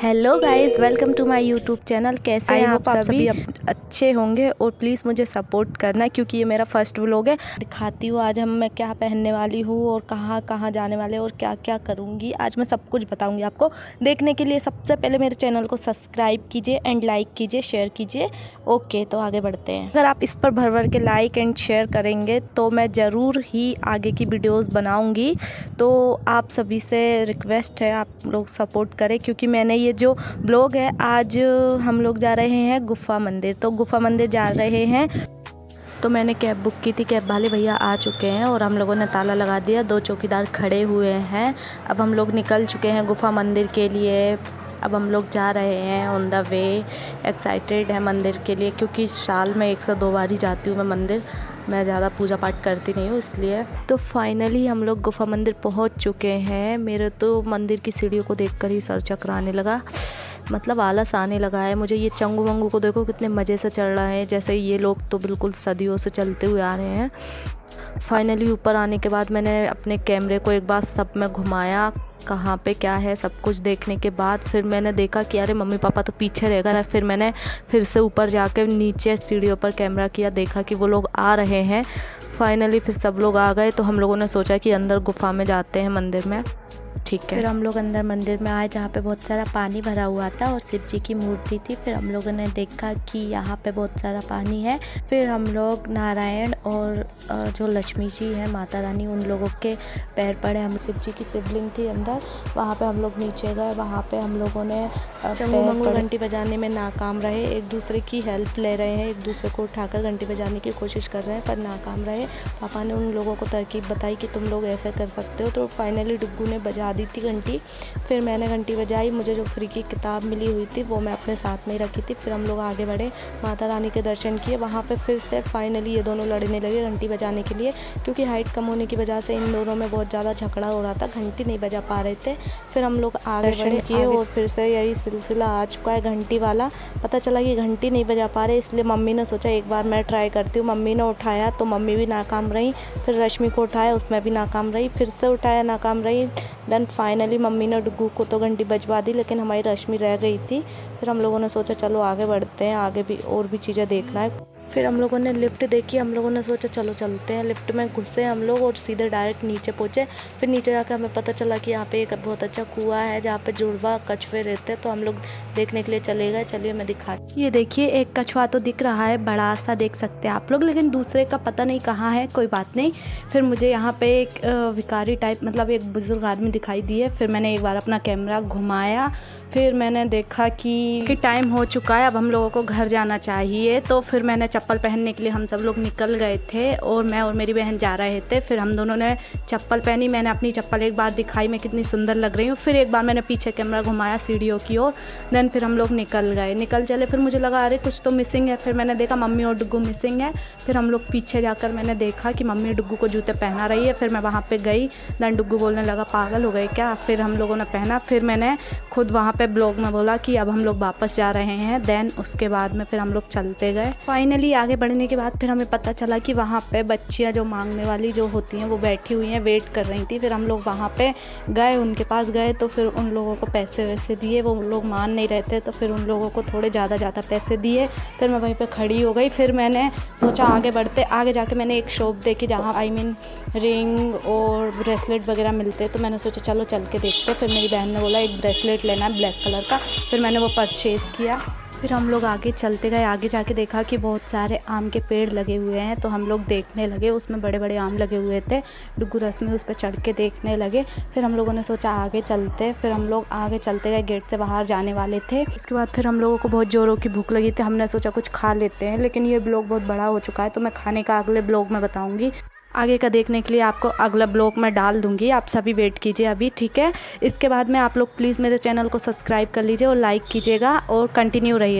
Hello guys, welcome to my YouTube channel. कैसे हैं आप सभी? अच्छे होंगे और प्लीज़ मुझे सपोर्ट करना क्योंकि ये मेरा फर्स्ट व्लॉग है। दिखाती हूँ आज मैं क्या पहनने वाली हूँ और कहाँ कहाँ जाने वाले और क्या क्या करूँगी। आज मैं सब कुछ बताऊँगी आपको। देखने के लिए सबसे पहले मेरे चैनल को सब्सक्राइब कीजिए एंड लाइक कीजिए, शेयर कीजिए। ओके, तो आगे बढ़ते हैं। अगर आप इस पर भर भर के लाइक एंड शेयर करेंगे तो मैं ज़रूर ही आगे की वीडियोज़ बनाऊँगी। तो आप सभी से रिक्वेस्ट है आप लोग सपोर्ट करें क्योंकि मैंने ये जो ब्लॉग है, आज हम लोग जा रहे हैं गुफा मंदिर। तो गुफा मंदिर जा रहे हैं तो मैंने कैब बुक की थी। कैब वाले भैया आ चुके हैं और हम लोगों ने ताला लगा दिया। 2 चौकीदार खड़े हुए हैं। अब हम लोग निकल चुके हैं गुफा मंदिर के लिए। अब हम लोग जा रहे हैं ऑन द वे। एक्साइटेड है मंदिर के लिए क्योंकि साल में 1 से 2 बार ही जाती हूँ मैं मंदिर। मैं ज़्यादा पूजा पाठ करती नहीं हूँ इसलिए। तो फाइनली हम लोग गुफा मंदिर पहुँच चुके हैं। मेरे तो मंदिर की सीढ़ियों को देखकर ही सर चकराने लगा, मतलब आलस आने लगा है मुझे। ये चंगू वंगू को देखो कितने मज़े से चल रहा है, जैसे ये लोग तो बिल्कुल सदियों से चलते हुए आ रहे हैं। फाइनली ऊपर आने के बाद मैंने अपने कैमरे को एक बार सब में घुमाया, कहाँ पे क्या है सब कुछ देखने के बाद फिर मैंने देखा कि अरे मम्मी पापा तो पीछे रह गए ना। फिर मैंने फिर से ऊपर जाकर नीचे सीढ़ियों पर कैमरा किया, देखा कि वो लोग आ रहे हैं। फाइनली फिर सब लोग आ गए तो हम लोगों ने सोचा कि अंदर गुफा में जाते हैं मंदिर में, ठीक है। फिर हम लोग अंदर मंदिर में आए जहाँ पे बहुत सारा पानी भरा हुआ था और शिव जी की मूर्ति थी। फिर हम लोगों ने देखा कि यहाँ पे बहुत सारा पानी है। फिर हम लोग नारायण और जो लक्ष्मी जी हैं माता रानी, उन लोगों के पैर पड़े। हम शिव जी की शिवलिंग थी अंदर, वहाँ पे हम लोग नीचे गए। वहाँ पे हम लोगों ने घंटी बजाने में नाकाम रहे। एक दूसरे की हेल्प ले रहे हैं, एक दूसरे को उठाकर घंटी बजाने की कोशिश कर रहे हैं पर नाकाम रहे। पापा ने उन लोगों को तरकीब बताई कि तुम लोग ऐसे कर सकते हो। तो फाइनली डुग्गू ने बजा दी थी घंटी। फिर मैंने घंटी बजाई। मुझे जो फ्री की किताब मिली हुई थी वो मैं अपने साथ में ही रखी थी। फिर हम लोग आगे बढ़े, माता रानी के दर्शन किए। वहाँ पे फिर से फाइनली ये दोनों लड़ने लगे घंटी बजाने के लिए क्योंकि हाइट कम होने की वजह से इन दोनों में बहुत ज़्यादा झगड़ा हो रहा था, घंटी नहीं बजा पा रहे थे। फिर हम लोग आगे दर्शन किए और फिर से यही सिलसिला आ चुका है घंटी वाला। पता चला कि घंटी नहीं बजा पा रहे, इसलिए मम्मी ने सोचा एक बार मैं ट्राई करती हूँ। मम्मी ने उठाया तो मम्मी भी नाकाम रही। फिर रश्मि को उठाया, उसमें भी नाकाम रही। फिर से उठाया, नाकाम रही। देन फाइनली मम्मी ने डुग्गू को तो घंटी बजवा दी लेकिन हमारी रश्मि रह गई थी। फिर हम लोगों ने सोचा चलो आगे बढ़ते हैं, आगे भी और भी चीज़ें देखना है। फिर हम लोगों ने लिफ्ट देखी। हम लोगों ने सोचा चलो चलते हैं। लिफ्ट में घुसे हम लोग और सीधे डायरेक्ट नीचे पहुँचे। फिर नीचे जाकर हमें पता चला कि यहाँ पे एक बहुत अच्छा कुआं है जहाँ पे जुड़वा कछुए रहते हैं। तो हम लोग देखने के लिए चले गए। चलिए मैं दिखा, ये देखिए एक कछुआ तो दिख रहा है, बड़ा सा देख सकते हैं आप लोग, लेकिन दूसरे का पता नहीं कहाँ है। कोई बात नहीं। फिर मुझे यहाँ पे एक भिखारी टाइप मतलब एक बुजुर्ग आदमी दिखाई दिए। फिर मैंने एक बार अपना कैमरा घुमाया। फिर मैंने देखा कि टाइम हो चुका है, अब हम लोगों को घर जाना चाहिए। तो फिर मैंने चप्पल पहनने के लिए हम सब लोग निकल गए थे और मैं और मेरी बहन जा रहे थे। फिर हम दोनों ने चप्पल पहनी। मैंने अपनी चप्पल एक बार दिखाई, मैं कितनी सुंदर लग रही हूँ। फिर एक बार मैंने पीछे कैमरा घुमाया सीढ़ियों की ओर। देन फिर हम लोग निकल चले। फिर मुझे लगा अरे कुछ तो मिसिंग है। फिर मैंने देखा मम्मी और डुग्गू मिसिंग है। फिर हम लोग पीछे जाकर मैंने देखा कि मम्मी डुग्गू को जूते पहना रही है। फिर मैं वहाँ पर गई। देन डुग्गू बोलने लगा पागल हो गए क्या। फिर हम लोगों ने पहना। फिर मैंने खुद वहाँ पर ब्लॉग में बोला कि अब हम लोग वापस जा रहे हैं। देन उसके बाद में फिर हम लोग चलते गए। फाइनली आगे बढ़ने के बाद फिर हमें पता चला कि वहाँ पे बच्चियाँ जो मांगने वाली जो होती हैं वो बैठी हुई हैं, वेट कर रही थी। फिर हम लोग वहाँ पे गए, उनके पास गए तो फिर उन लोगों को पैसे वैसे दिए। वो लोग मान नहीं रहे थे तो फिर उन लोगों को थोड़े ज़्यादा पैसे दिए। फिर मैं वहीं पे खड़ी हो गई। फिर मैंने सोचा आगे बढ़ते। आगे जाके मैंने एक शॉप देखी जहाँ रिंग और ब्रेसलेट वगैरह मिलते। तो मैंने सोचा चलो चल के देखते। फिर मेरी बहन ने बोला एक ब्रेसलेट लेना है ब्लैक कलर का। फिर मैंने वो परचेज़ किया। फिर हम लोग आगे चलते गए। आगे जाके देखा कि बहुत सारे आम के पेड़ लगे हुए हैं। तो हम लोग देखने लगे, उसमें बड़े बड़े आम लगे हुए थे। डुग्गू रश्मि उस पर चढ़ के देखने लगे। फिर हम लोगों ने सोचा आगे चलते। फिर हम लोग आगे चलते गए, गेट से बाहर जाने वाले थे। उसके बाद फिर हम लोगों को बहुत ज़ोरों की भूख लगी थी। हमने सोचा कुछ खा लेते हैं, लेकिन ये ब्लॉग बहुत बड़ा हो चुका है तो मैं खाने का अगले ब्लॉग में बताऊँगी। आगे का देखने के लिए आपको अगला ब्लॉग में डाल दूंगी, आप सभी वेट कीजिए अभी, ठीक है। इसके बाद में आप लोग प्लीज़ मेरे चैनल को सब्सक्राइब कर लीजिए और लाइक कीजिएगा और कंटिन्यू रहिएगा।